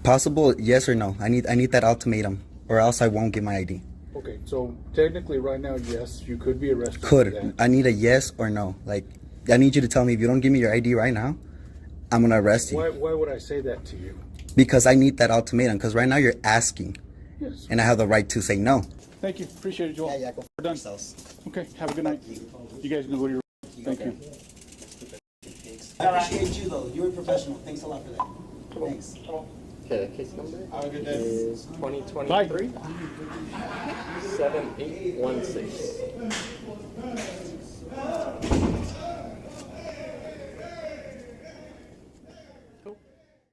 Possible yes or no. I need that ultimatum, or else I won't give my ID. Okay, so technically right now, yes, you could be arrested. Could. I need a yes or no. Like, I need you to tell me if you don't give me your ID right now, I'm going to arrest you. Why would I say that to you? Because I need that ultimatum, because right now you're asking. Yes. And I have the right to say no. Thank you. Appreciate it, Joel. Yeah, go. We're done. Okay, have a good night. You guys can go to your... Thank you. I appreciate you, though. You're a professional. Thanks a lot for that. Thanks. Okay, case number is 2023 7816.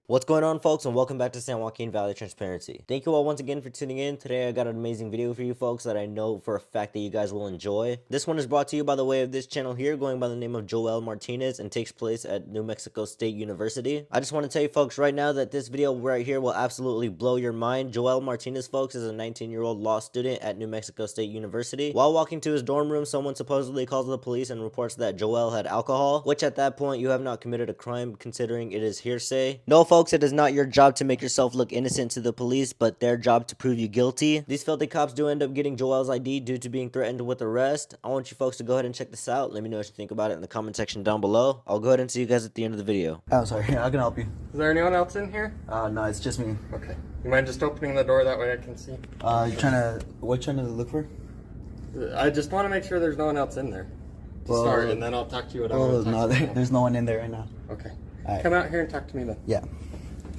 What's going on, folks, and welcome back to San Joaquin Valley Transparency. Thank you all once again for tuning in. Today I got an amazing video for you folks that I know for a fact that you guys will enjoy. This one is brought to you by the way of this channel here, going by the name of Joel Martinez, and takes place at New Mexico State University. I just want to tell you folks right now that this video right here will absolutely blow your mind. Joel Martinez, folks, is a 19-year-old law student at New Mexico State University. While walking to his dorm room, someone supposedly calls the police and reports that Joel had alcohol, which at that point you have not committed a crime considering it is hearsay. No, folks, it is not your job to make yourself look innocent to the police, but their job to prove you guilty. These filthy cops do end up getting Joel's ID due to being threatened with arrest. I want you folks to go ahead and check this out. Let me know what you think about it in the comment section down below. I'll go ahead and see you guys at the end of the video. Oh, sorry. I can help you. Is there anyone else in here? No, it's just me. Okay. You mind just opening the door, that way I can see? What you trying to look for? I just want to make sure there's no one else in there to start, and then I'll talk to you what I Oh, want to no, talk to you. there's no one in there right now. Okay. Right. Come out here and talk to me then. Yeah.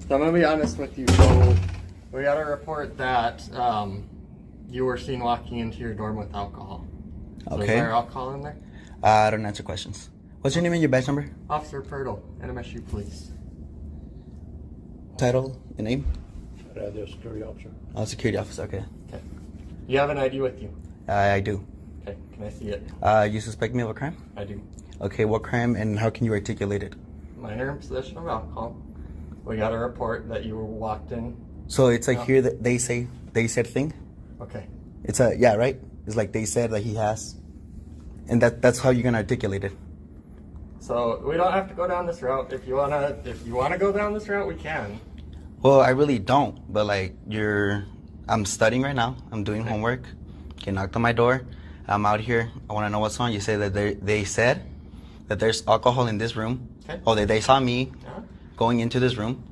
So I'm going to be honest with you. So we got a report that you were seen walking into your dorm with alcohol. So Okay. Is there alcohol in there? I don't answer questions. What's your name and your badge number? Officer Pirtle, NMSU Police. Title and name? The security officer. Oh, security officer. Okay. Okay. You have an ID with you? I do. Okay. Can I see it? You suspect me of a crime? I do. Okay. What crime and how can you articulate it? Minor in possession of alcohol. We got a report that you were walked in. So it's like here that they said thing. Okay. It's a yeah, right? It's like they said that he has, and that's how you're gonna articulate it. So we don't have to go down this route. If you wanna go down this route, we can. Well, I really don't, but like I'm studying right now. I'm doing homework. Get knocked on my door. I'm out here. I want to know what's on. You say that they said that there's alcohol in this room. Okay. Oh, they saw me going into this room,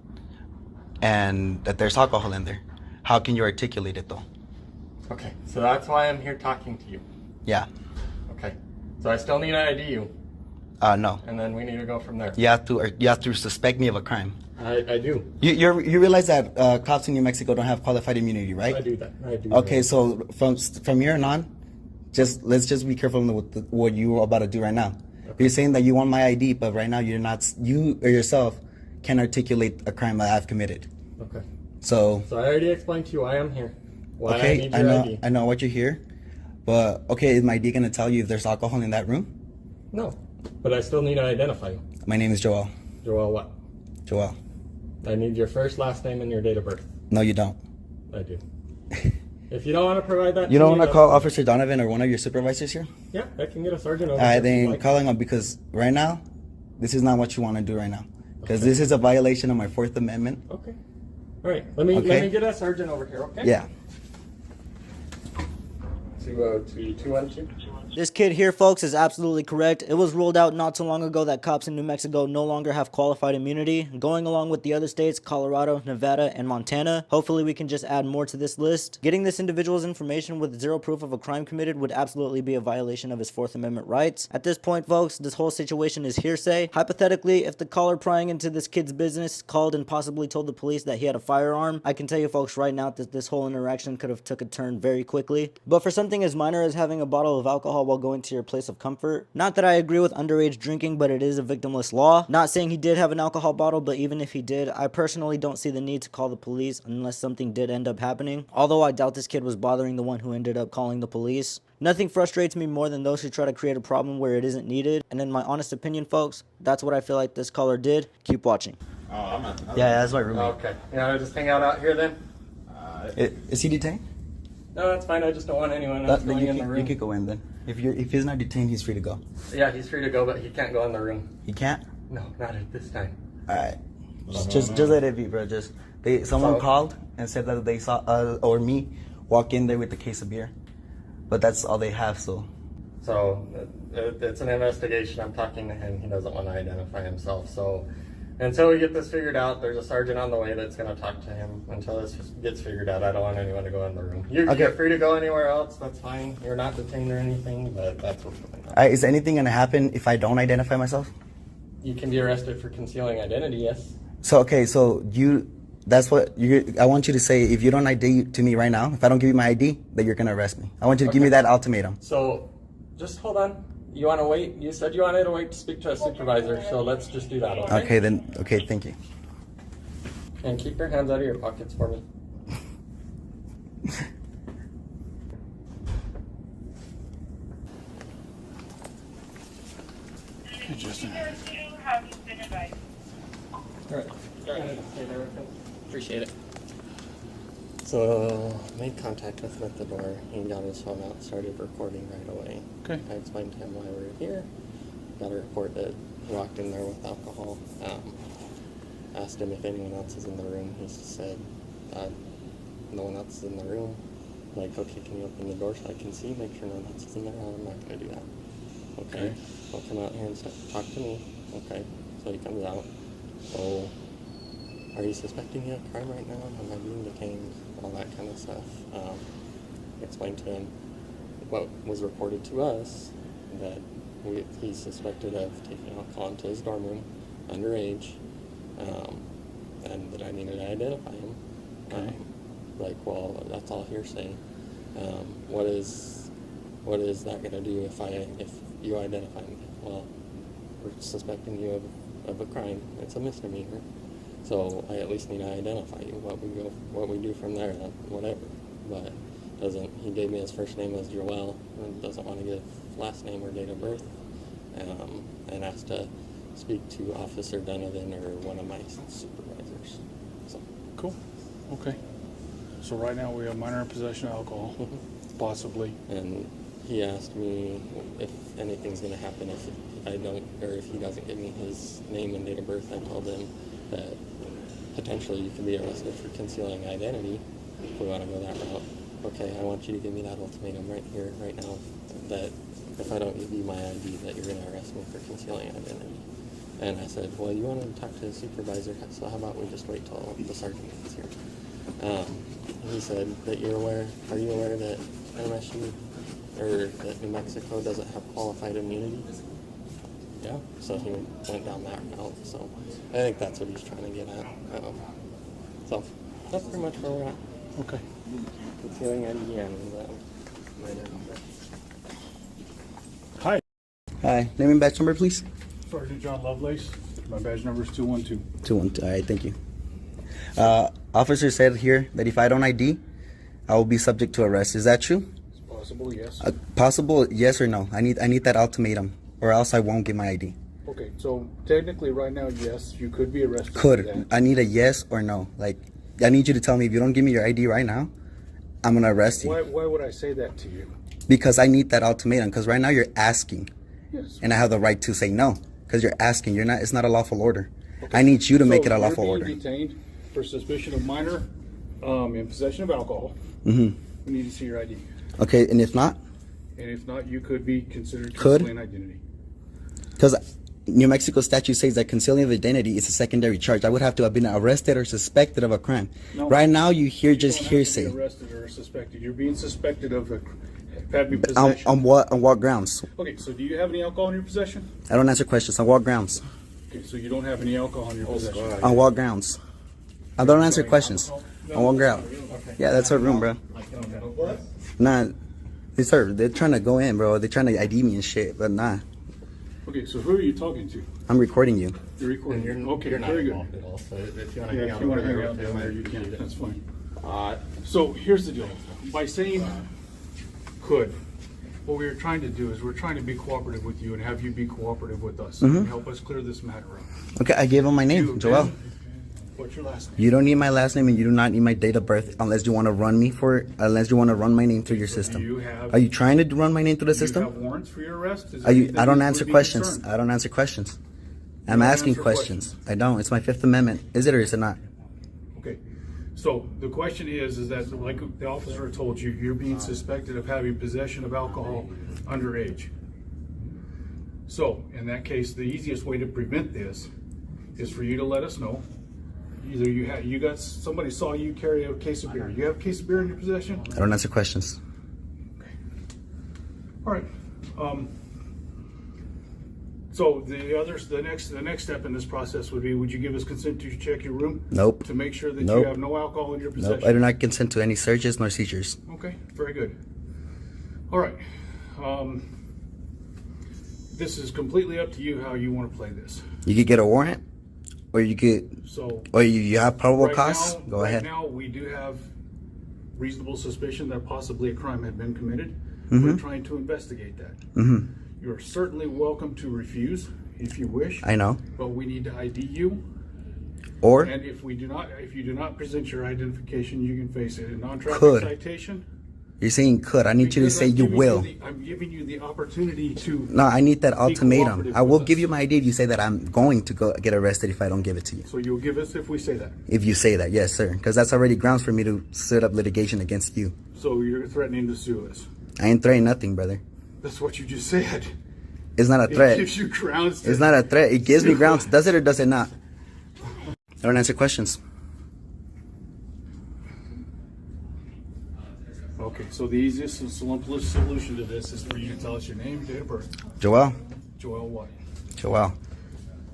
and that there's alcohol in there. How can you articulate it though? Okay. So that's why I'm here talking to you. Yeah. Okay. So I still need to ID you. No. And then we need to go from there. You have to suspect me of a crime. I do. You realize that cops in New Mexico don't have qualified immunity, right? I do that. I do. Okay, so from here on, let's just be careful with what you're about to do right now. Okay. You're saying that you want my ID, but right now you or yourself can't articulate a crime that I've committed. Okay. So I already explained to you why I'm here. Why okay, I need your ID. I know what you're here, but okay, is my ID gonna tell you if there's alcohol in that room? No, but I still need to identify you. My name is Joel. Joel what? Joel. I need your first, last name, and your date of birth. No, you don't. I do. If you don't want to provide that, you don't want to call Officer Donovan or one of your supervisors here? Yeah, I can get a sergeant over. Then calling them, because right now, this is not what you want to do right now, because this is a violation of my 4th Amendment. Okay. All right. Let me get a sergeant over here. Okay. Yeah. 20212. This kid here, folks, is absolutely correct. It was ruled out not too long ago that cops in New Mexico no longer have qualified immunity, going along with the other states, Colorado, Nevada, and Montana. Hopefully we can just add more to this list. Getting this individual's information with zero proof of a crime committed would absolutely be a violation of his 4th Amendment rights. At this point, folks, this whole situation is hearsay. Hypothetically, if the caller prying into this kid's business called and possibly told the police that he had a firearm, I can tell you folks right now that this whole interaction could have took a turn very quickly. But for something as minor as having a bottle of alcohol while going to your place of comfort. Not that I agree with underage drinking, but it is a victimless law. Not saying he did have an alcohol bottle, but even if he did, I personally don't see the need to call the police unless something did end up happening. Although I doubt this kid was bothering the one who ended up calling the police. Nothing frustrates me more than those who try to create a problem where it isn't needed. And in my honest opinion, folks, that's what I feel like this caller did. Keep watching. Yeah, that's my roommate. Okay. Yeah, just hang out here then. Is he detained? No, that's fine. I just don't want anyone else going in the room. You could go in then. If he's not detained, he's free to go. Yeah, he's free to go, but he can't go in the room. He can't? No, not at this time. All right. Just let it be, bro. Someone So- called and said that they saw us or me walk in there with a case of beer, but that's all they have. So So it's an investigation. I'm talking to him. He doesn't want to identify himself. So until we get this figured out, there's a sergeant on the way that's going to talk to him. Until this gets figured out, I don't want anyone to go in the room. You're free to go anywhere else. That's fine. You're not detained or anything, but that's what's going on. is anything gonna happen if I don't identify myself? You can be arrested for concealing identity, yes. So okay, so that's what I want you to say. If you don't ID to me right now, if I don't give you my ID, that you're gonna arrest me. I want you to give me that ultimatum. So just hold on. You want to wait? You said you wanted to wait to speak to a supervisor, so let's just do that, okay? Okay, then. Okay, thank you. And keep your hands out of your pockets for me. Okay, Justin. Have you been advised? All right. Go ahead. Appreciate it. So, made contact with him at the door. He got his phone out and started recording right away. Okay. I explained to him why we were here. Got a report that he walked in there with alcohol. Asked him if anyone else is in the room. He said, no one else is in the room. Like, okay, can you open the door so I can see? Make sure no one else is in there. I'm not going to do that. Okay. Well, come out here and talk to me. Okay. So he comes out. So, are you suspecting me of a crime right now? Am I being detained? All that kind of stuff. Explained to him what was reported to us, that he's suspected of taking alcohol into his dorm room, underage, and that I needed to identify him. Okay. Well, that's all hearsay. What is that going to do if you identify me? Well, we're suspecting you of a crime. It's a misdemeanor. So I at least need to identify you. What we do from there, whatever. But he gave me his first name as Joel, and doesn't want to give last name or date of birth, and asked to speak to Officer Donovan or one of my supervisors. So. Cool. Okay. So right now we have minor in possession of alcohol, possibly. And he asked me if anything's going to happen if I don't, or if he doesn't give me his name and date of birth. I told him that potentially you could be arrested for concealing identity if we want to go that route. Okay, I want you to give me that ultimatum right here, right now, that if I don't give you my ID, that you're going to arrest me for concealing identity. And I said, well, you want to talk to the supervisor, so how about we just wait till the sergeant gets here? He said that are you aware that MSU, or that New Mexico doesn't have qualified immunity? Yeah, so he went down that route. So I think that's what he's trying to get at. So that's pretty much where we're at. Okay. Concealing ID and minor. Hi. Hi, name and badge number, please. Sergeant John Lovelace. My badge number is 212. 212. All right, thank you. Officer said here that if I don't ID, I will be subject to arrest. Is that true? It's possible, yes. Possible, yes or no? I need that ultimatum, or else I won't get my ID. Okay, so technically right now, yes, you could be arrested for that. Could. I need a yes or no. Like, I need you to tell me if you don't give me your ID right now, I'm going to arrest you. Why would I say that to you? Because I need that ultimatum. Because right now you're asking. Yes. And I have the right to say no. Because you're asking. It's not a lawful order. Okay. I need you to make it a lawful order. You're being detained for suspicion of minor in possession of alcohol. Mm-hmm. We need to see your ID. Okay, and if not? And if not, you could be considered concealing identity. Because New Mexico statute says that concealing of identity is a secondary charge. I would have to have been arrested or suspected of a crime. No, right now, you hear just hearsay. You're arrested or suspected. You're being suspected of having possession. On what grounds? Okay, so do you have any alcohol in your possession? I don't answer questions. On what grounds? Okay, so you don't have any alcohol in your possession. On what grounds? I don't answer questions. On what ground? Okay. Yeah, that's our room, bro. Nah, they're trying to go in, bro. They're trying to ID me and shit, but nah. Okay, so who are you talking to? I'm recording you. You're recording. Okay, you're not very good. involved at all, so if you want Yeah, to if you want to hang out down there, you can. That's fine. So here's the deal. By saying could, what we're trying to do is we're trying to be cooperative with you and have you be cooperative with us and help us clear this matter up. Okay, I gave him my name, Joel. What's your last name? You don't need my last name and you do not need my date of birth unless you want to run my name through your system. Are you trying to run my name through the system? Do you have warrants for your arrest? I don't answer questions. I don't answer questions. I'm asking questions. I don't. It's my Fifth Amendment. Is it or is it not? Okay. So the question is that like the officer told you, you're being suspected of having possession of alcohol underage. So in that case, the easiest way to prevent this is for you to let us know. Either you got somebody saw you carry a case of beer. You have a case of beer in your possession? I don't answer questions. Okay. All right. So the next step in this process would be, would you give us consent to check your room? Nope. To make sure that Nope. you have no alcohol in your possession? Nope. I do not consent to any searches nor seizures. Okay, very good. All right. This is completely up to you how you want to play this. You could get a warrant, or you could, So or you have probable right cause. now, Go right ahead. now, we do have reasonable suspicion that possibly a crime had been committed. Mm-hmm. We're trying to investigate that. You're certainly welcome to refuse if you wish. I know. But we need to ID you. Or And if you do not present your identification, you can face a non-traffic Could. citation. you're saying could. I need you to Because say I'm you giving will. I'm giving you the opportunity to. No, I need that ultimatum. cooperative I will with give us. you my ID if you say that I'm going to go get arrested if I don't give it to you. So you'll give us if we say that. If you say that, yes, sir. Because that's already grounds for me to set up litigation against you. So you're threatening to sue us. I ain't threatening nothing, brother. That's what you just said. It's not a It threat. gives you grounds to. It's not a threat. It gives me grounds. Does it or does it not? I don't answer questions. Okay, so the easiest and simplest solution to this is for you to tell us your name, date of birth. Joel. Joel what? Joel.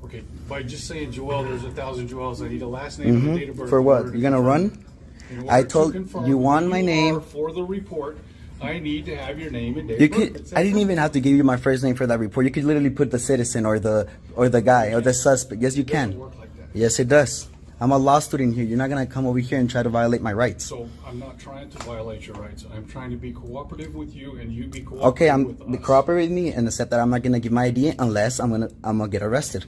Okay, by just saying Joel, there's 1,000 Joels. I need a last name and a date of birth. For in what? order to You're gonna confirm. run? In order I to told confirm you want who my you name. are for the report, I need to have your name and date You of birth. could. It's I didn't that even have to give you my first name for that report. You could literally put the citizen or the guy or the suspect. Yes, you simple. It doesn't can. work like that. Yes, it does. I'm a law student here. You're not gonna come over here and try to violate my rights. So I'm not trying to violate your rights. I'm trying to be cooperative with you, and you be cooperative Okay, with us. cooperate with me and accept that I'm not gonna give my ID unless I'm gonna get arrested.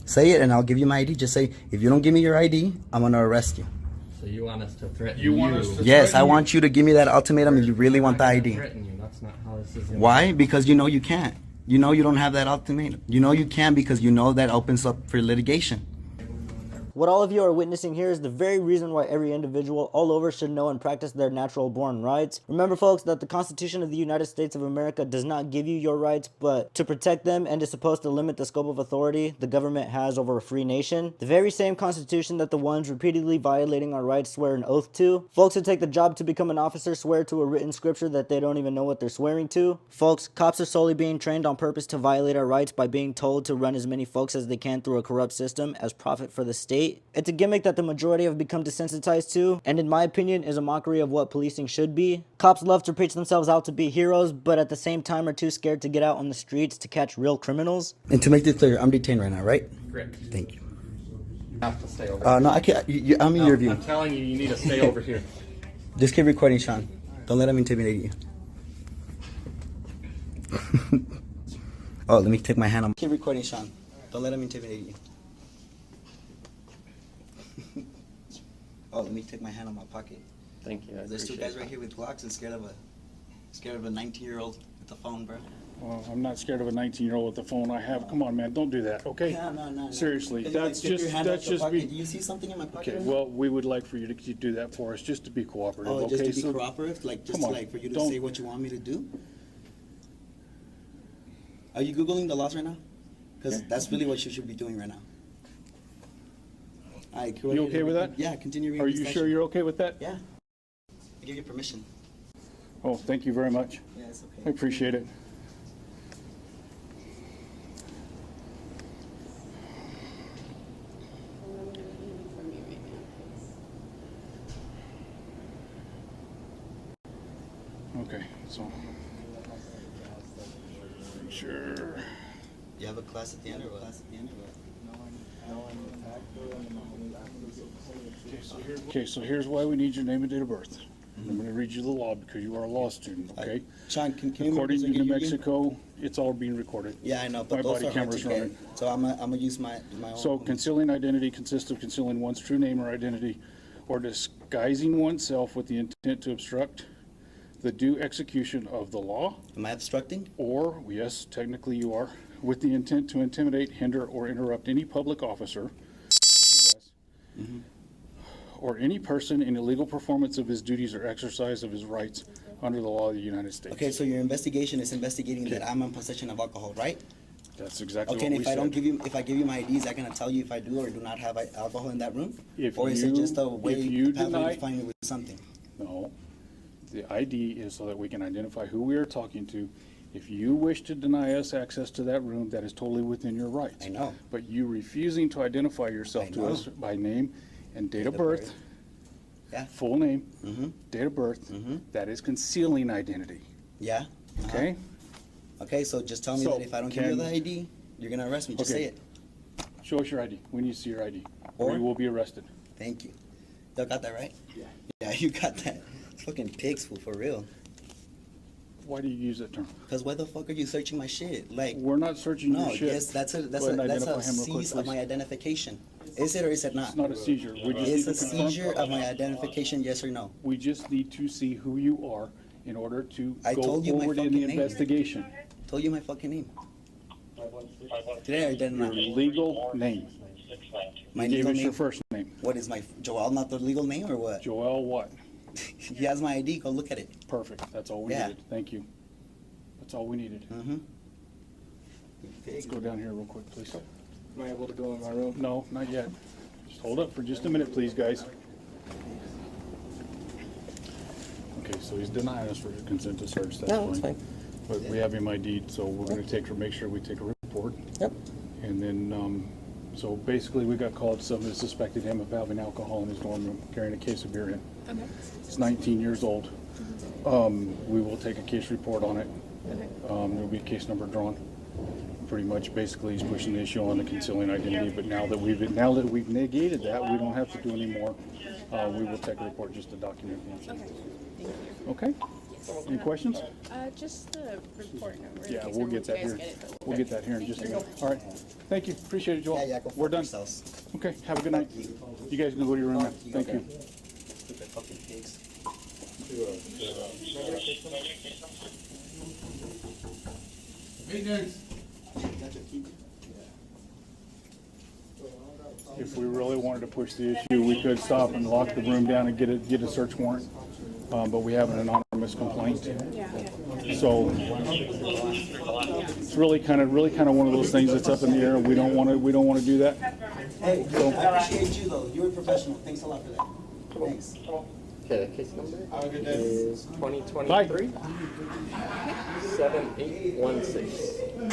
Say it and I'll give you my ID. Just say, if you don't give me your ID, I'm gonna arrest you. So you want us to threaten You want us to Yes, I threaten you? want you to give me that ultimatum if you really want the I'm not ID. gonna threaten you. That's not how this is gonna Why? Because you know you can't. You know you don't have that ultimatum. You know you can because you know that opens up for litigation. What all of you are witnessing here is the very reason why every individual all over should know and practice their natural born rights. Remember, folks, that the Constitution of the United States of America does not give you your rights, but to protect them and is supposed to limit the scope of authority the government has over a free nation. The very same Constitution that the ones repeatedly violating our rights swear an oath to. Folks who take the job to become an officer swear to a written scripture that they don't even know what they're swearing to. Folks, cops are solely being trained on purpose to violate our rights by being told to run as many folks as they can through a corrupt system as profit for the state. It's a gimmick that the majority have become desensitized to, and in my opinion is a mockery of what policing should be. Cops love to preach themselves out to be heroes, but at the same time are too scared to get out on the streets to catch real criminals. And to make this clear, I'm detained right now, right? Correct. Thank you. You have to stay over. No, I can't. I'm in your view. I'm telling you, you need to stay over here. Just keep recording, Sean. Don't let him intimidate you. Oh, let me take my hand on. Keep recording, Sean. Don't let him intimidate you. Oh, let me take my hand on my pocket. Thank you. I There's two appreciate guys right here with Glocks and scared of a 19-year-old with the phone, bro. Well, I'm not scared of a 19-year-old with the phone I have. Come on, man, don't do that, okay? No. Seriously, Can you, that's get your just hand out your pocket? me. Do you see something in my pocket? Okay, right now? well, we would like for you to do that for us, just to be cooperative, Oh, okay? just to be So- cooperative, like just Come on, like for you to don't- say what you want me to do. Are you googling the laws right now? Because that's really what you should be doing right now. All right, You okay with that? Yeah, continue reading. Are the you statute. sure you're okay with that? Yeah. I give you permission. Oh, thank you very much. Yeah, it's okay. I appreciate it. Okay, so. Sure. You have a class at the end or what? Okay, so here's why we need your name and date of birth. I'm going to read you the law because you are a law student, okay? Sean, can you According to get New you again? Mexico, it's all being recorded. Yeah, I know, My but those body are hard camera's to get. running. So I'm gonna use my own. So concealing identity consists of concealing one's true name or identity or disguising oneself with the intent to obstruct the due execution of the law, Am I obstructing? or, yes, technically you are, with the intent to intimidate, hinder, or interrupt any public officer or any person in illegal performance of his duties or exercise of his rights under the law of the United States. Okay, so your investigation is investigating that I'm in possession of alcohol, right? That's exactly Okay, what and we if I said. don't give you, if I give you my ID, is that gonna tell you if I do or do not have alcohol in that room? If Or is it you- just a if way you pathway deny- to find me with something? No, the ID is so that we can identify who we are talking to. If you wish to deny us access to that room, that is totally within your rights. I know. But you refusing to identify yourself I to know. us by name and date of birth, Yeah. full name, Mm-hmm, date of birth, mm-hmm. that is concealing identity, Yeah? Uh-huh. okay? Okay, so just tell me So, that if I don't give you can- the ID, you're gonna arrest me, just Okay. say it. Show us your ID. We need to see your ID, or Or- you will be arrested. Thank you. Y'all got that right? Yeah. Yeah, you got that. Fucking pigs, fool, for real. Why do you use that term? Cause why the fuck are you searching my shit? Like, We're not searching your no, shit. yes, that's a Go ahead and that's identify a him real quick, seize of please. my identification. Is it or is it not? It's not a seizure. We just It's need a to confirm- seizure of my identification, yes or no? We just need to see who you are in order to I go told you my forward in the fucking name. investigation. Told you my fucking name. Did I or did I Your not? legal name. My Give legal us your name? first name. What is my, Joel not the legal name or what? Joel what? He has my ID, go look at it. Perfect. That's all we Yeah. needed. Thank you. That's all we needed. Mm-hmm. Let's go down here real quick, please. Am I able to go in my room? No, not yet. Just hold up for just a minute, please, guys. Okay, so he's denying us for consent to search. That's No, it's fine. But we have him ID'd, so we're gonna make sure we take a report. Yep. And then, so basically, we got called, somebody suspected him of having alcohol in his dorm room, carrying a case of beer in. Okay. He's 19 years old. We will take a case report on it. There'll be a case number drawn. Pretty much, basically, he's pushing the issue on the concealing identity, but now that we've negated that, we don't have to do any more. We will take a report just to document the incident. Thank you. Okay? Any questions? Just the report number. in Yeah, case we'll get you that guys here. get it, but We'll get that here in just a minute. All right. Thank you. Appreciate it, Joel. Yeah, yeah, go We're fuck done. yourselves. Okay, have a good night. You guys can go to your room now. Thank you. Stupid fucking pigs. If we really wanted to push the issue, we could stop and lock the room down and get a search warrant. But we have an anonymous complaint. So it's really kind of one of those things that's up in the air. We don't want to do that. Hey, I appreciate you though. You were professional. Thanks a lot for that. Thanks. Okay, the case number is 2023 Bye. 7816.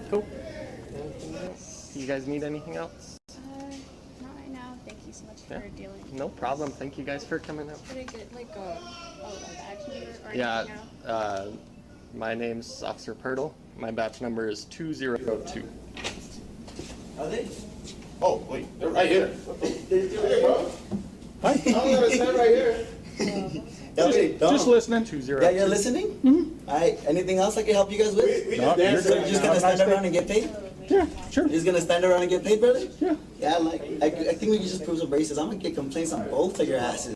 Cool. Anything else? You guys need anything else? not right now. Thank you so much Yeah. for dealing. No problem. Thank you guys for coming out. Did I get like a badge number or Yeah, anything now? my name's Officer Pirtle. My batch number is 202. Are they? Oh, wait, they're right here. Hi. I'm gonna stand right here. Just listening. 202. Yeah, you're listening? Mm-hmm. All right. Anything else I can help you guys with? We No, just danced. So you're just gonna stand around and get paid? Yeah, sure. You're just gonna stand around and get paid, brother? Yeah. Yeah, like I think we can just prove some braces. I'm gonna get complaints on both of your asses.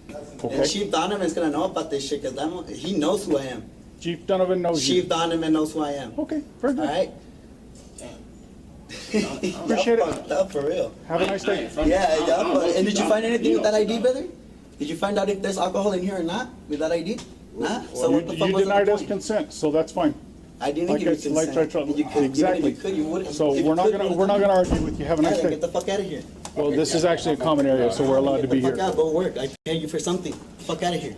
And Okay. Chief Donovan's gonna know about this shit because he knows who I am. Chief Donovan knows you. Chief Donovan knows who I am. Okay, very All good. right. Appreciate it. Y'all fucked up for real. Have a nice day. Yeah, and did you find anything with that ID, brother? Did you find out if there's alcohol in here or not with that ID? Nah. So what the fuck You was denied the us point? consent, so that's fine. I didn't Like give you I- like consent. I- You could, exactly. Even if you could, you wouldn't. So If you we're not could, gonna you we're not would've- gonna argue with you. Have a nice Yeah, day. get the fuck out of here. Well, this is actually a common area, so we're allowed to be Get the fuck here. out, go work. I pay you for something. Fuck out of here.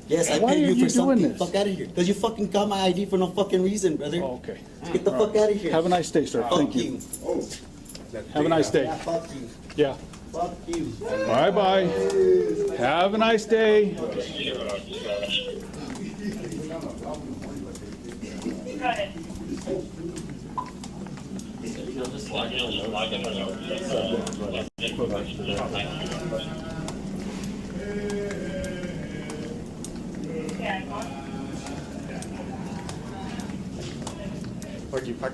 Yes, I Why paid are you you for something. doing this? Fuck out of here. Because you fucking got my ID for no fucking reason, brother. Oh, okay. Get the fuck out of here. Have a nice day, sir. Fuck Thank you. Have a nice day. Yeah, fuck you. Yeah. Fuck you. Bye bye. Have a nice day. Go ahead. You'll just log in Yeah. Where'd you park?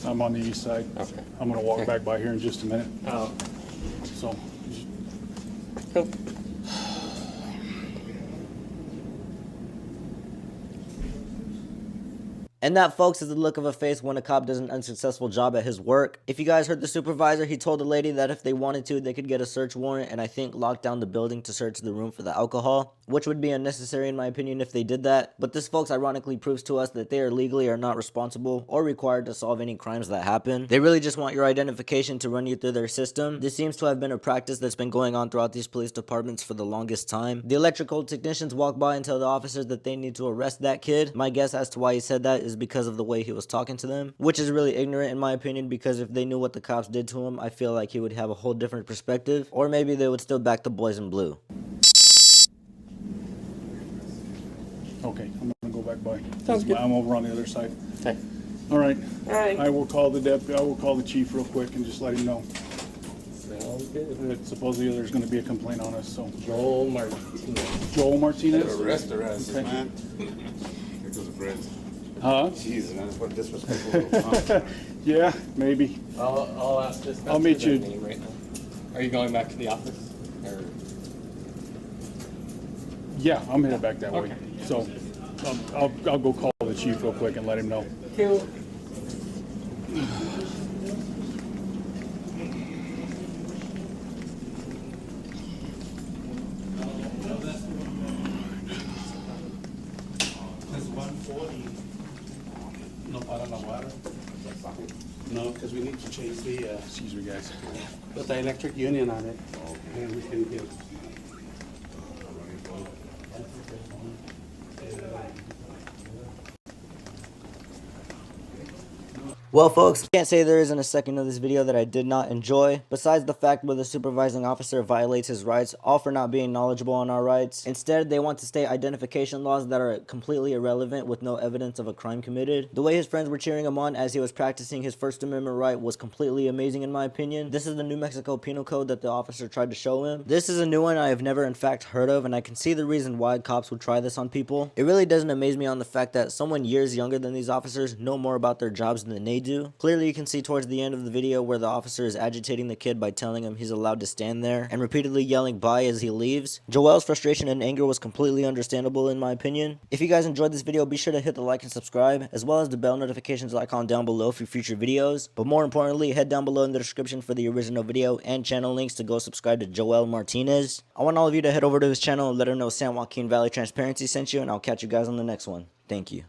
I'm on the east side. Okay. I'm gonna walk back by here in just a minute. Oh, So, cool. And that, folks, is the look of a face when a cop does an unsuccessful job at his work. If you guys heard the supervisor, he told the lady that if they wanted to, they could get a search warrant and I think lock down the building to search the room for the alcohol, which would be unnecessary in my opinion if they did that. But this, folks, ironically proves to us that they are legally are not responsible or required to solve any crimes that happen. They really just want your identification to run you through their system. This seems to have been a practice that's been going on throughout these police departments for the longest time. The electrical technicians walk by and tell the officers that they need to arrest that kid. My guess as to why he said that is because of the way he was talking to them, which is really ignorant in my opinion, because if they knew what the cops did to him, I feel like he would have a whole different perspective, or maybe they would still back the boys in blue. Okay, I'm gonna go back by. Sounds good. I'm over on the other side. Okay. All right. All right. I will call the chief real quick and just let him know. Sounds good. That supposedly there's gonna be a complaint on us, so. Joel Martinez. Joel Martinez? Arrest their asses, Okay. man. Here goes a friend. Huh? Jesus, man, what disrespectful. Yeah, maybe. I'll ask this. I'll meet you. Name right now. Are you going back to the office? Or? Yeah, I'm headed back that way. Okay. So, I'll go call the chief real quick and let him know. Cool. No, because we need to change the, Excuse me, guys. put the electric union on it. And we can get. Well, folks, can't say there isn't a second of this video that I did not enjoy, besides the fact where the supervising officer violates his rights, all for not being knowledgeable on our rights. Instead, they want to state identification laws that are completely irrelevant with no evidence of a crime committed. The way his friends were cheering him on as he was practicing his First Amendment right was completely amazing in my opinion. This is the New Mexico Penal Code that the officer tried to show him. This is a new one I have never in fact heard of, and I can see the reason why cops would try this on people. It really doesn't amaze me on the fact that someone years younger than these officers know more about their jobs than they do. Clearly you can see towards the end of the video where the officer is agitating the kid by telling him he's allowed to stand there and repeatedly yelling bye as he leaves. Joel's frustration and anger was completely understandable in my opinion. If you guys enjoyed this video, be sure to hit the like and subscribe, as well as the bell notifications icon down below for future videos. But more importantly, head down below in the description for the original video and channel links to go subscribe to Joel Martinez. I want all of you to head over to his channel and let him know San Joaquin Valley Transparency sent you, and I'll catch you guys on the next one. Thank you.